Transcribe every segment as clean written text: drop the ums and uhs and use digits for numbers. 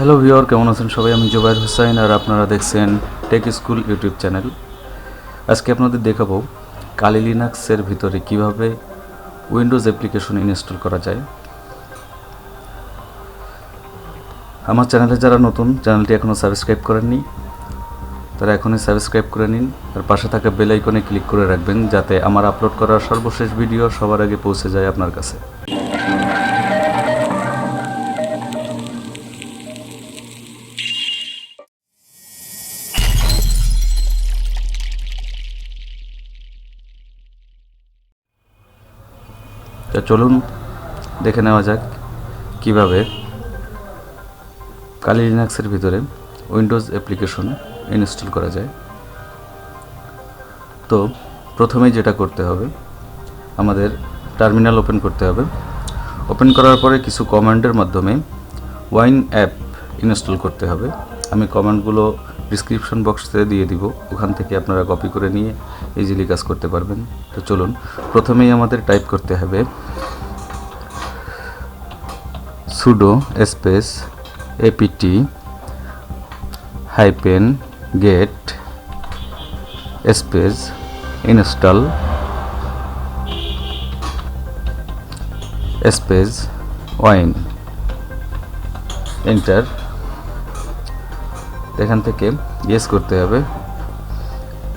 Hello viewer, কেমন আছেন সবাই? আমি জুবাইর হোসেন আর আপনারা দেখছেন টেক স্কুল ইউটিউব চ্যানেল। আজকে আপনাদের দেখাবো কালি লিনাক্সের ভিতরে কিভাবে উইন্ডোজ অ্যাপ্লিকেশন ইনস্টল করা যায়। আমার চ্যানেলে যারা নতুন, চ্যানেলটি এখনও সাবস্ক্রাইব করেননি তারা এখনই সাবস্ক্রাইব করে নিন আর পাশে থাকা বেল আইকনে ক্লিক করে রাখবেন যাতে আমার আপলোড করা সর্বশেষ ভিডিও সবার আগে পৌঁছে যায় আপনার কাছে। তো চলুন দেখে নেওয়া যাক কিভাবে কালি লিনাক্সের ভিতরে উইন্ডোজ অ্যাপ্লিকেশন ইনস্টল করা যায়। তো প্রথমেই যেটা করতে হবে, আমাদের টার্মিনাল ওপেন করতে হবে। ওপেন করার পরে কিছু কমান্ডের মাধ্যমে ওয়াইন অ্যাপ ইনস্টল করতে হবে। আমি কমান্ডগুলো ডিসক্রিপশন বক্সে দিয়ে দিব, ওখান থেকে আপনারা কপি করে নিয়ে ইজিলি কাজ করতে পারবেন। তো চলুন, প্রথমেই আমাদের টাইপ করতে হবে sudo space apt-get space install space wine, enter. এখান থেকে ইয়েস করতে হবে,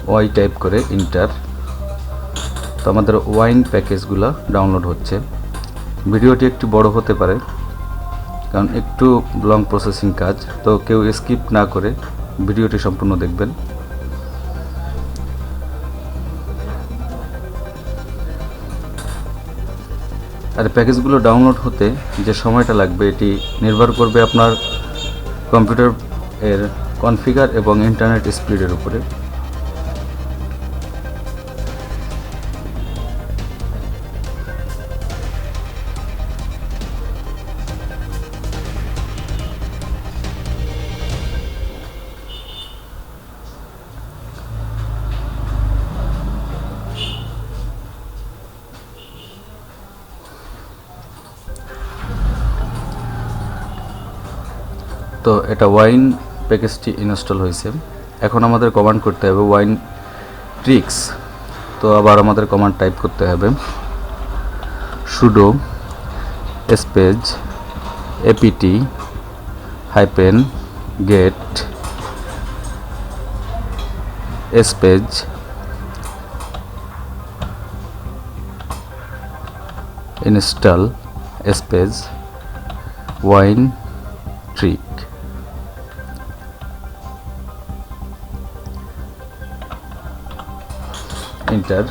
ওয়াই টাইপ করে এন্টার। তো আমাদের ওয়াইন প্যাকেজগুলো ডাউনলোড হচ্ছে। ভিডিওটি একটু বড় হতে পারে কারণ একটু লং প্রসেসিং কাজ, তো কেউ স্কিপ না করে ভিডিওটি সম্পূর্ণ দেখবেন। আর প্যাকেজগুলো ডাউনলোড হতে যে সময়টা লাগবে এটি নির্ভর করবে আপনার কম্পিউটার এর কনফিগার এবং ইন্টারনেট স্পিডের উপরে। তো এটা ওয়াইন প্যাকেজটি ইনস্টল হয়েছে। এখন আমাদের কমান্ড করতে হবে winetricks। তো আবার আমাদের কমান্ড টাইপ করতে হবে sudo space apt-get space install space winetrick। Enter,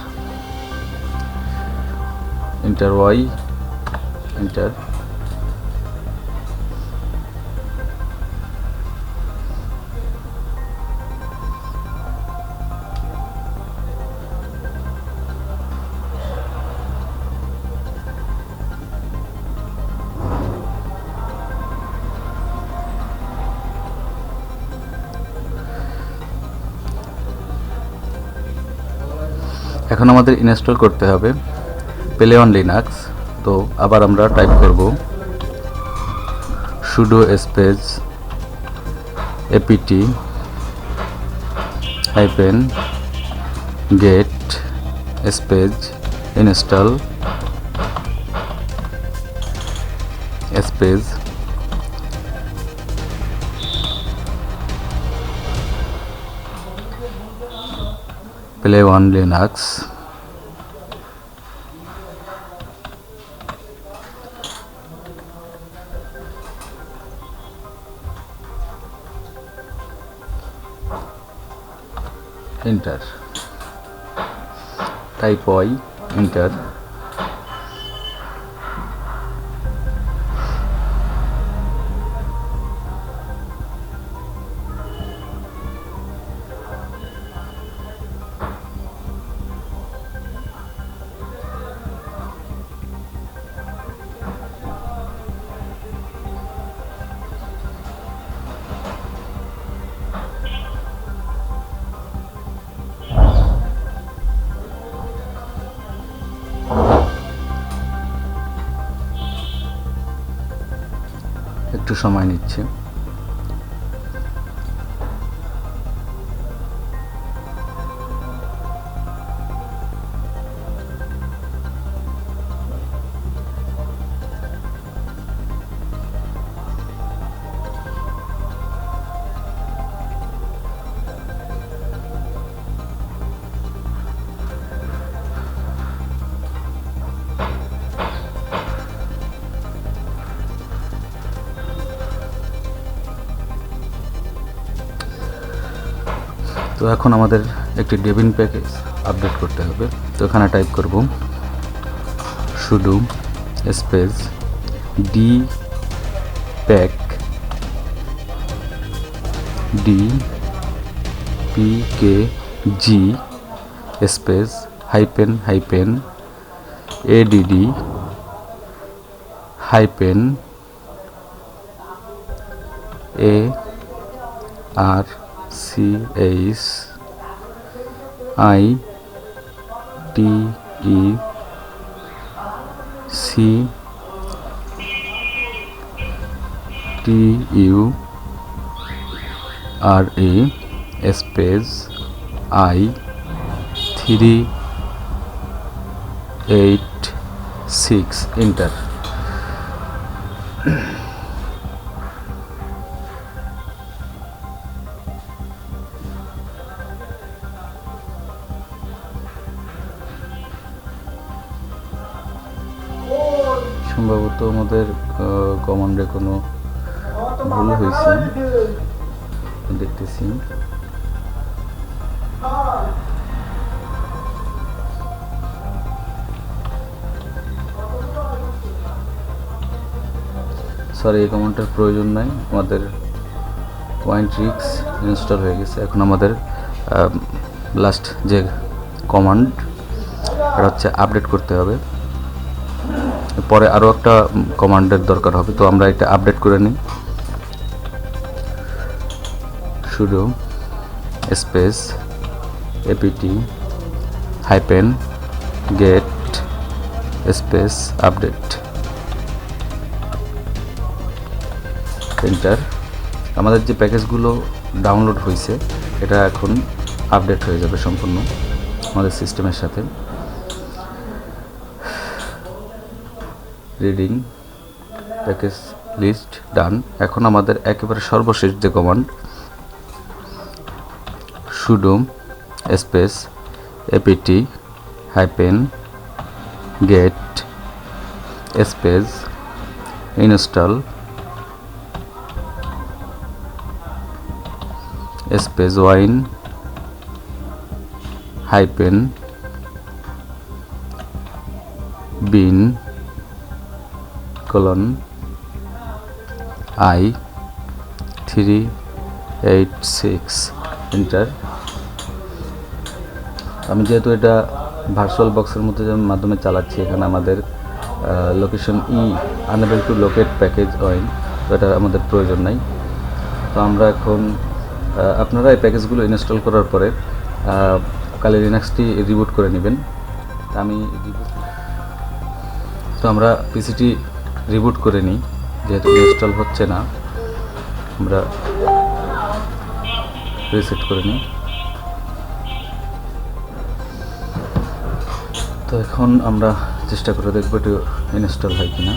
enter Y, enter. এখন আমাদের ইনস্টল করতে হবে playonlinux। তো আবার আমরা টাইপ করব sudo space apt-get space install space playonlinux। Enter, type Y, enter. একটু সময় নিচ্ছে। তো এখন আমাদের একটি ডেবিন প্যাকেজ আপডেট করতে হবে। তো এখানে টাইপ করব sudo space dpkg space hyphen hyphen add hyphen arcture space i386 enter. সম্ভবত আমাদের কমান্ডে কোনো ভুল হয়েছে, দেখতেছি। সরি, এই কমান্ডটার প্রয়োজন নাই, আমাদের winetricks ইনস্টল হয়ে গেছে। এখন আমাদের লাস্ট যে কমান্ড, এটা হচ্ছে আপডেট করতে হবে। পরে আরও একটা কমান্ডের দরকার হবে, তো আমরা এটা আপডেট করে নিই। sudo space apt-get space update enter. আমাদের যে প্যাকেজগুলো ডাউনলোড হয়েছে এটা এখন আপডেট হয়ে যাবে সম্পূর্ণ আমাদের সিস্টেমের সাথে। রিডিং প্যাকেজ লিস্ট ডান। এখন আমাদের একেবারে সর্বশেষ যে command, sudo space apt-get space install space wine hyphen bin i386 enter. আমি যেহেতু এটা ভার্চুয়াল বক্সের মধ্যে মাধ্যমে চালাচ্ছি, এখানে আমাদের location unable to locate package wine, তো এটা আমাদের প্রয়োজন নাই। তো আমরা এখন আপনারা এই প্যাকেজগুলো ইনস্টল করার পরে কালি লিনাক্সটি রিবুট করে নেবেন। তো আমরা পিসিটি রিবুট করে নিই, যেহেতু ইনস্টল হচ্ছে না, আমরা রিসেট করে নিই। তো এখন আমরা চেষ্টা করে দেখব এটি ইনস্টল হয় কিনা।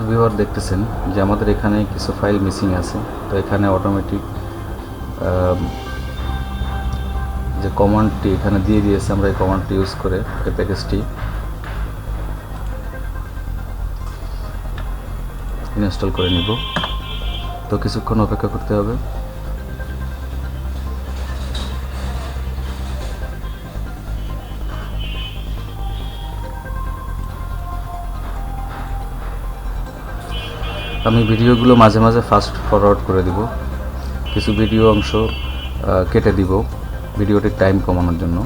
ভিউয়ার দেখতেছেন যে আমাদের এখানে কিছু ফাইল মিসিং আছে। তো এখানে অটোমেটিক যে কমান্ডটি এখানে দিয়ে দিয়েছে, আমরা এই কমান্ডটি ইউজ করে এই প্যাকেজটি ইনস্টল করে নিব। তো কিছুক্ষণ অপেক্ষা করতে হবে। আমি ভিডিওগুলো মাঝে মাঝে ফাস্ট ফরওয়ার্ড করে দিব, কিছু ভিডিও অংশ কেটে দিব ভিডিওটির টাইম কমানোর জন্য।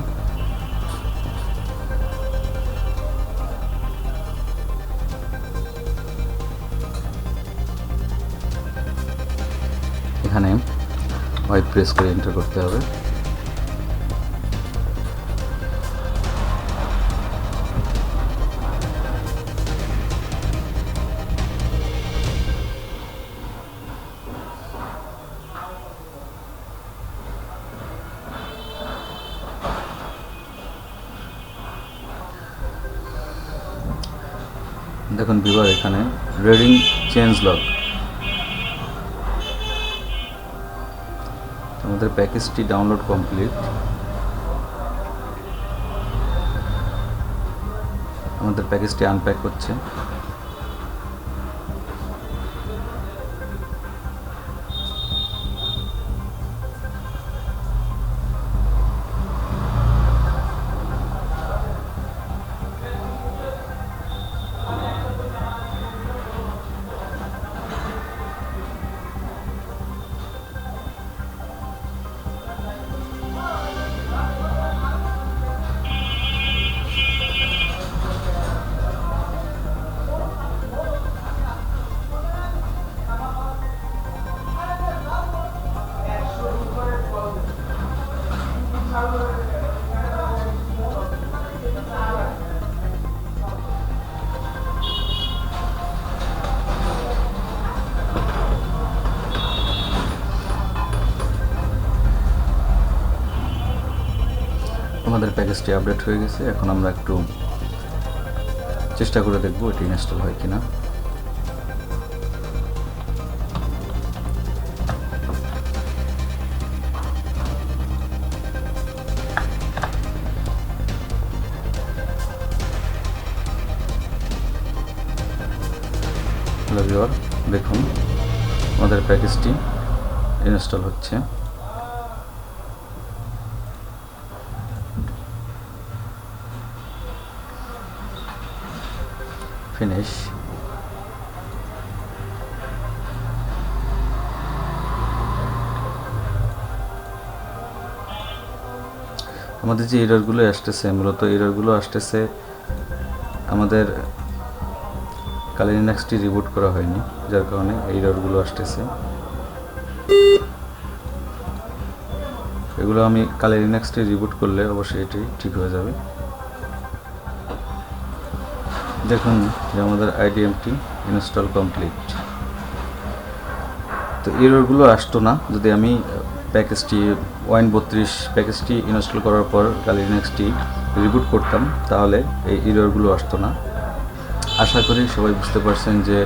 এখানে হোয়াইট প্রেস করে এন্টার করতে হবে। দেখুন ভিউয়ার, এখানে রিডিং চেঞ্জ লগ, আমাদের প্যাকেজটি ডাউনলোড কমপ্লিট। আমাদের প্যাকেজটি আনপ্যাক হচ্ছে। আমাদের প্যাকেজটি আপডেট হয়ে গেছে। এখন আমরা একটু চেষ্টা করে দেখব এটি ইনস্টল হয় কিনা। দেখুন আমাদের প্যাকেজটি ইনস্টল হচ্ছে। ফিনিশ। আমাদের যে এররগুলো আসতেছে, মূলত এররগুলো আসতেছে আমাদের কালি লিনাক্সটি রিবুট করা হয়নি, যার কারণে এই এররগুলো আসতেছে। এগুলো আমি কালি লিনাক্সটি রিবুট করলে অবশ্যই এটি ঠিক হয়ে যাবে। দেখুন যে আমাদের আইডিএমটি ইনস্টল কমপ্লিট। তো এররগুলো আসতো না যদি আমি প্যাকেজটি wine32 প্যাকেজটি ইনস্টল করার পর কালি লিনাক্সটি রিবুট করতাম, তাহলে এই এররগুলো আসতো না। আশা করি সবাই বুঝতে পারছেন যে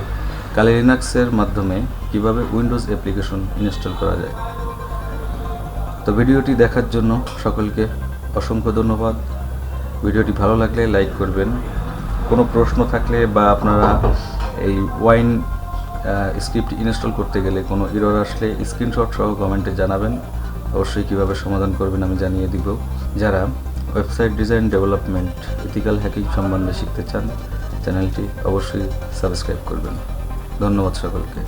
কালি লিনাক্সের মাধ্যমে কিভাবে উইন্ডোজ অ্যাপ্লিকেশন ইনস্টল করা যায়। তো ভিডিওটি দেখার জন্য সকলকে অসংখ্য ধন্যবাদ। ভিডিওটি ভালো লাগলে লাইক করবেন। কোনো প্রশ্ন থাকলে বা আপনারা এই ওয়াইন স্ক্রিপ্ট ইনস্টল করতে গেলে কোনো এরর আসলে স্ক্রিনশট সহ কমেন্টে জানাবেন। অবশ্যই কীভাবে সমাধান করবেন আমি জানিয়ে দিব। যারা website design development, ethical hacking সম্বন্ধে শিখতে চান, চ্যানেলটি অবশ্যই সাবস্ক্রাইব করবেন। ধন্যবাদ সকলকে।